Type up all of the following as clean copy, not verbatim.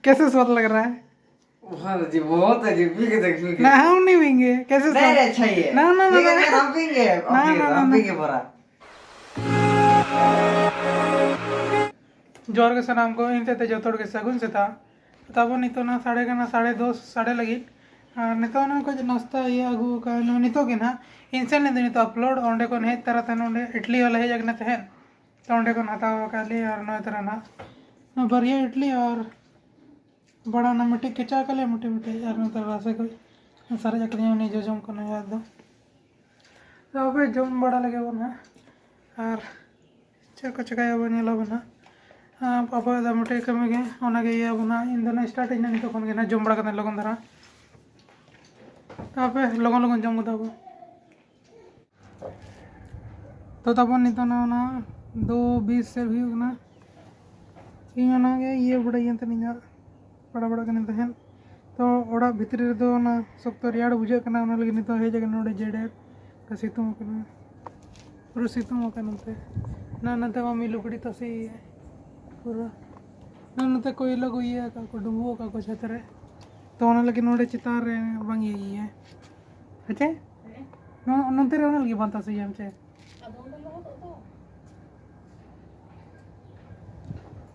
कैसे स्वाद लग रहा है? बहुत अजीब पी के देख ना हम नहीं पीएंगे। कैसे स्वाद? नहीं अच्छा ही है। ना ना ना हम पीएंगे हम पीएंगे पूरा। जोर के सनाम को इनते ते जोतोड़ के सगुन से था तब नितो ना 2:30 साढ़े लगी नितो ना कुछ नाश्ता ये अगू का नितो के ना इनसे ने नितो अपलोड ओंडे को हे तरह तन ओंडे इडली वाला हे जगने थे तो ओंडे को हतावा का ले और नय तरह ना बढ़िया इडली और बड़ा ना मिट्टी किचा का ले मिट्टी मिट्टी और न तरह से कोई सारे जकड़ियों ने जो जम को ना याद दो तो अबे जम बड़ा लगे वो ना और चको चकाया बने लो बना पापा दा मिट्टी कमी गे ओना गे ये बना इन दोनों स्टार्ट इन नितो कोन गे ना जम बड़ा करने लगन धरा तापे लगन लगन जम दाबो तो तब नितो ना 2:20 से भी ना इन ना गे ये बड़ा ये तनिया बड़ा बड़ा कने तहन तो ओड़ा भितरी दो ना सख्त रियाड़ बुझे कना ओना लगे नितो हे जगह नोडे जेडे का सितुम कना पूरा सितुम कना ते ना नते मम्मी लुकड़ी तसी पूरा ना नते कोई लगो ये का को डुंगो का को छतरे तो ओना लगे नोडे चितार रे बंग ये है अच्छा नो नते रे ओना लगे बनता सही हम छे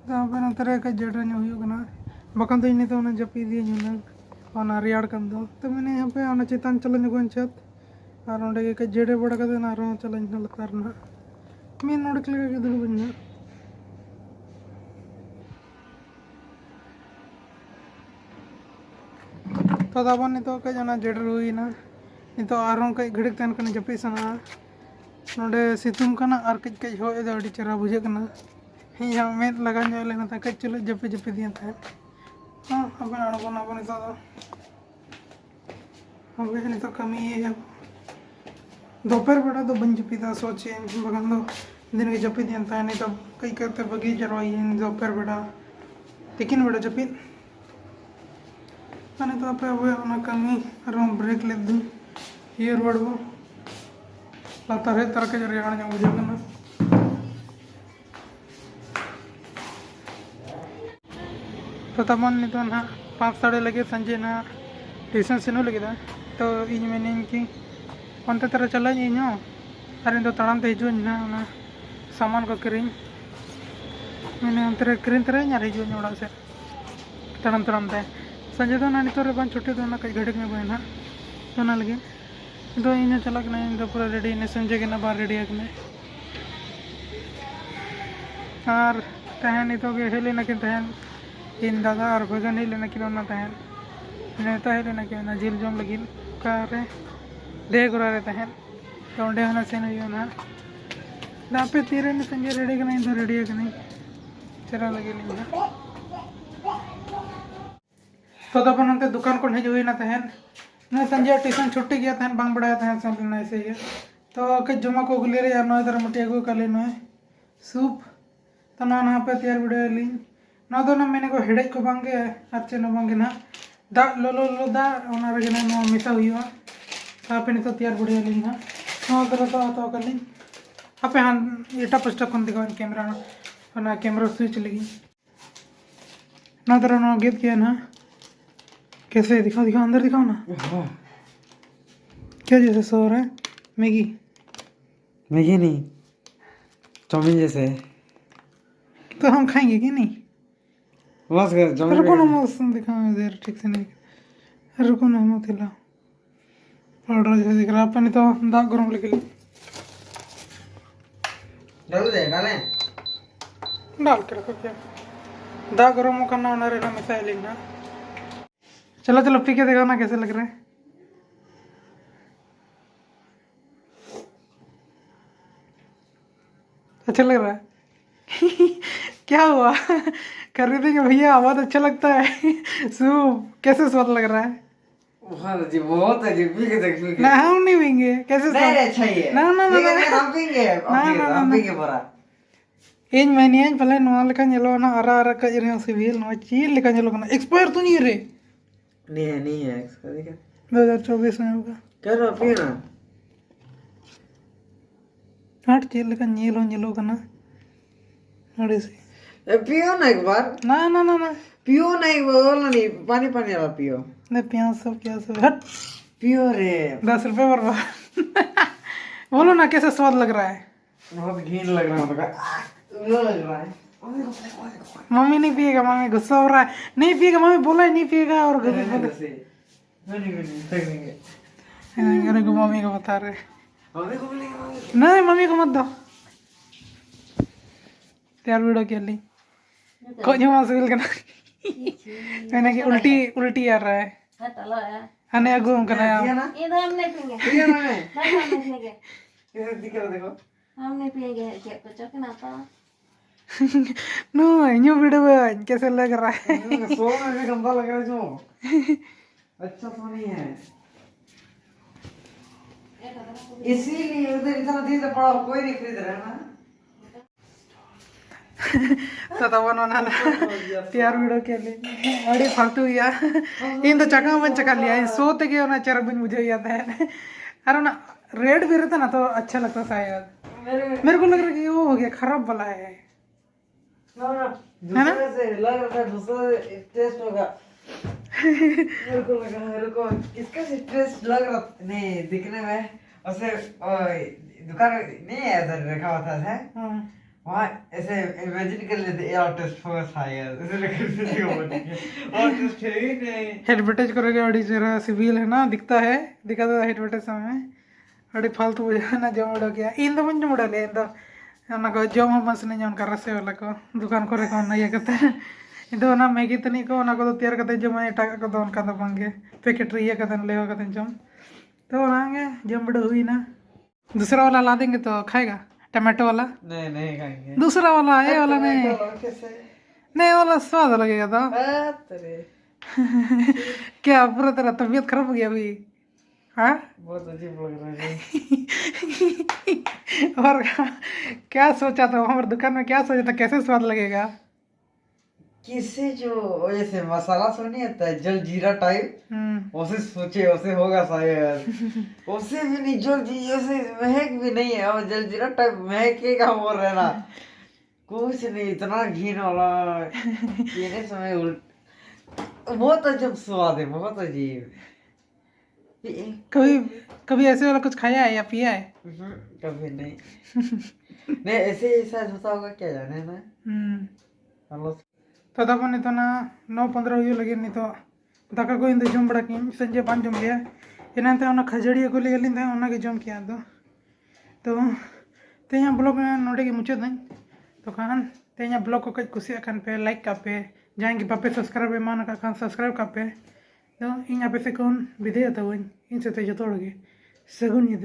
गाँव पे नतरे का जड़ रे हुई कना बकन तो इने तो ओना जपी दिए जुना ओना रियाड़ कन दो तो मैंने यहाँ पे ओना चितान चलो जगन छत और ओंडे के जेड़े बड़ा कदे ना रो चलो लतार ना मैं नोड के लगे दुड़ बन्ना तो दाबन नितो के जना जेडर हुई ना नितो आरों कई घड़िक तन कने जपी सना नोडे सितुम कना और कई कई होए दो अड़ी चरा बुझे कना हिया में लगा जो लेना था कई चलो जपी जपी दिया था हां अपन अणगो ना बने तो हम भी नितो कमी है दोपहर बड़ा तो बन जपी था सोचे बगन दो दिन के जपी दिया था नहीं तो कई करते बगी जरवाई दोपहर बड़ा लेकिन बड़ा जपी मैंने तो आप ना कमी ब्रेक ले दूँ ये रोड वो लाता है तरह के जरिए आने मुझे करना तो तब नहीं तो ना 5 लगे संजय ना ट्यूशन से लगे था तो इन मैंने कि अंत तरह चला इन अरे तो तड़ाम ते हिजू ना सामान को किरी मैंने अंतर किरी तरह हिजू ओड़ा से तड़ाम तड़ाम ते संजय तो ना नितोरे बन छुट्टी तो ना कई घड़िक में गए ना तो ना लगे तो इन चलक ना इन पूरा रेडी ने संजय के ना बाहर रेडी आकने और तहन नितो के हेले ना के तहन इन दादा और भगन हेले ना कि ना तहन नेता हेले ना कि ना जिल जम लगी कारे दे गुरा रे तहन तो ओंडे हना सेन हुई ना दापे तीरे ने संजय रेडी के नहीं तो रेडी आकने चला लगे नहीं ना तो तब नंते दुकान को हिज हुई ना तहन ना संजय ट्यूशन छुट्टी गया तहन बांग बड़ा तहन सब ना ऐसे ही तो के जमा को गुले रे यार नय दर मटिया को कले नय सूप तो ना ना पे तैयार वीडियो ली ना तो ना मैंने को हेडेज को बांगे अच्छे न बांगे ना दा लो दा ओना रे ना नो मिसा हुईवा आपे ने तो तैयार वीडियो ली ना नो दर तो कर ली आपे हां एटा पोस्ट कोन दिखाओ कैमरा ना कैमरा स्विच लगी ना दर नो गेट किया ना कैसे दिखाओ दिखाओ अंदर दिखाओ ना क्या जैसे सो रहा है मैगी मैगी नहीं चाउमीन जैसे तो हम खाएंगे कि नहीं बस कर चाउमीन रुको ना मौसम दिखाओ इधर ठीक से नहीं रुको ना मत हिला पाउडर जैसे दिख रहा है अपन तो दाग गरम लगे डाल के रखो क्या दाग गरम करना होना रहना मिसाइल लेना चलो चलो पी के देखो ना कैसे लग रहे हैं अच्छा लग रहा है क्या हुआ कर रहे थे कि भैया बहुत अच्छा लगता है सूप कैसे स्वाद लग रहा है बहुत अजीब पी के देख ना हम नहीं पीएंगे कैसे स्वाद अच्छा ही है ना ना ना हम पीएंगे हम पीएंगे पूरा इन मैंने पहले नवा लेका ñelo ना आरा आरा का जरे सिविल नो चील लेका ñelo ना एक्सपायर तो नहीं रे नहीं है इसका देखा 2024 में होगा क्या रो पीना हट चील लेका ñelo करना अरे से पियो ना एक बार ना ना ना ना पियो नहीं बोला नहीं पानी पानी वाला पियो नहीं प्याज सब हट पियो रे 10 रुपए बर्बाद बोलो ना कैसा स्वाद लग रहा है बहुत घिन लग रहा है वो लग रहा है मम्मी नहीं पिएगा मम्मी गुस्सा हो रहा है नहीं पिएगा मम्मी बोला ही नहीं पिएगा और नहीं नहीं अरे को मम्मी को बता रहे मम्मी को बोलेगा नहीं मम्मी को मत दो त्यार वीडियो के लिए कौन जो मासूल का मैंने कि उल्टी आ रहा है हने अगु हम करना है इधर हम नहीं पिएंगे पियो ना हम नहीं पिएंगे ये दिखा देखो हम नहीं पिएंगे क्या कुछ ना था नो न्यू वीडियो कैसे लग रहा है सो में भी गंदा लग रहा है जो अच्छा तो नहीं है इसीलिए उधर इतना दिन से पड़ा कोई नहीं खरीद रहा है ना तो तब उन्होंने त्यार वीडियो के लिए अड़ी फालतू या इन तो चका मन चका लिया इन सोते के ना चरक बिन मुझे याद है अरे ना रेड भी रहता ना तो अच्छा लगता शायद मेरे को लग रहा है कि वो हो गया खराब वाला है दूसरे से लग रहा था दूसरा टेस्ट होगा मेरे को लगा मेरे को इसका से टेस्ट लग रहा नहीं दिखने में ऐसे दुकान नहीं है इधर रखा हुआ था वहाँ ऐसे इमेजिन कर लेते यार टेस्ट होगा शायद ऐसे और टेस्ट है ही नहीं एडवर्टाइज करोगे अड़ी जरा सिविल है ना दिखता है दिखाता है एडवर्टाइज में अड़ी फालतू बुझा ना जम उड़ा गया इन दो मुझे मुड़ा ले इन दो ना को जम हम बस नहीं जम कर रसे वाला को दुकान को रेखा ना ये करते इधर ना मैगी तनी को ना को तो तैयार करते जम ये टाका को दोन का तो पंगे पैकेट ये करते ले करते जम तो नांगे जम बड़ा हुई ना दूसरा वाला ला देंगे तो खाएगा टमाटो वाला नहीं खाएंगे दूसरा वाला ये वाला नहीं कैसे नहीं वाला स्वाद लगेगा तो तेरे क्या पूरा तेरा तबीयत खराब हो गया अभी हाँ बहुत अजीब लग रहा है और क्या सोचा था हमारे दुकान में क्या सोचा था कैसे स्वाद लगेगा किसे जो ऐसे मसाला सो नहीं आता है जल जीरा टाइप उसे सोचे उसे होगा शायद उसे भी नहीं जल जीरा से महक भी नहीं है और जल जीरा टाइप महकेगा बोल रहे ना कुछ नहीं इतना घिन वाला पीने समय बहुत अजीब स्वाद है बहुत अजीब कभी ऐसे वाला कुछ खाया है या पिया है कभी नहीं नहीं ऐसे ही शायद होता होगा क्या जाने ना हेलो तो तब नहीं तो ना 9-15 हुई लगे नहीं तो दाका को इंद जम बड़ा की संजय 5 जम गया इन्हें तो ना खजड़ी को ले लिंदा उन्हें के जम किया तो यहाँ ब्लॉग में नोटे की मुझे नहीं तो खान ते यहाँ ब्लॉग को कच कुछ खान पे लाइक का पे जाएंगे पापे सब्सक्राइब मान का खान सब्सक्राइब का पे तो इन पे से कौन विधेय था वो इनसे तो जो तोड़ गए सगुन ये